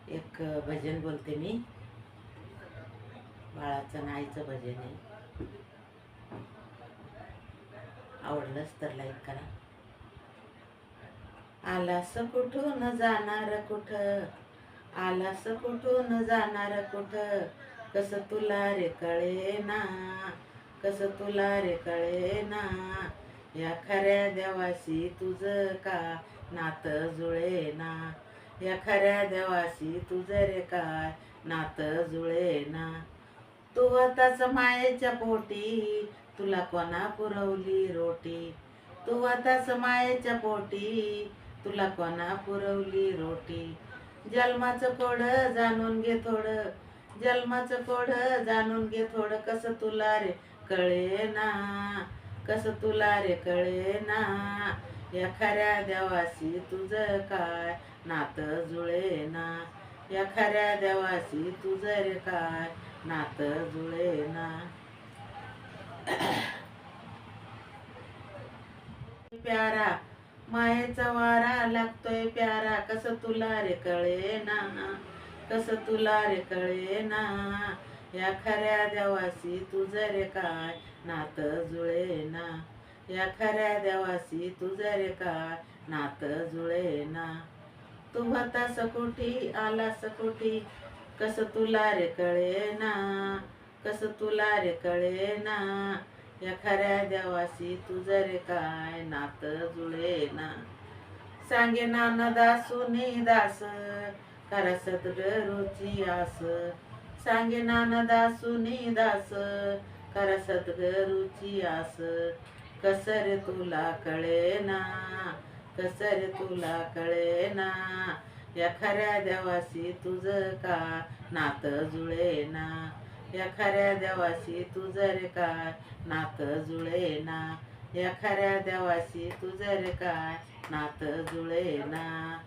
एक भजन बोलते मी. बाळाचं आणि आईचं भजन आहे. आवडलंच तर लाईक करा. आलास कुठून जाणार कुठं, आलास कुठून जाणार कुठं, कसं तुला रे कळेना, कसं तुला रे कळेना, या खऱ्या देवाशी तुझं का नातं जुळेना, या खऱ्या देवाशी तुझं रे काय नातं जुळेना. तू आताच मायेच्या पोटी, तुला कोणा पुरवली रोटी, तू आताच मायेच्या पोटी, तुला कोणा पुरवली रोटी. जन्माचं कोड जाणून घे थोडं, जन्माचं कोड जाणून घे थोडं, कसं तुला रे कळेना, कसं तुला रे कळेना, या खऱ्या देवाशी तुझं काय नातं जुळेना, या खऱ्या देवाशी तुझं रे काय नातं जुळेना. प्यारा मायेचा वारा लागतोय प्यारा, कसं तुला रे कळेना, कसं तुला रे कळेना, या खऱ्या देवाशी तुझं रे काय नातं जुळेना, या खऱ्या देवाशी तुझं रे काय नातं जुळेना. तू होतास कुठी आलास कुठी, कसं तुला रे कळेना, कसं तुला रे कळेना, या खऱ्या देवाशी तुझं रे काय नातं जुळेना. सांगे नाना दासूनी दास, करा सद्गुरूची आस, सांगे नाना दासूनी दास, करा सद्गुरूची आस, कसं रे तुला कळेना, कसं रे तुला कळेना, या खऱ्या देवाशी तुझं का नातं जुळेना, या खऱ्या देवाशी तुझं रे काय नातं जुळेना, या खऱ्या देवाशी तुझं रे काय नातं जुळेना.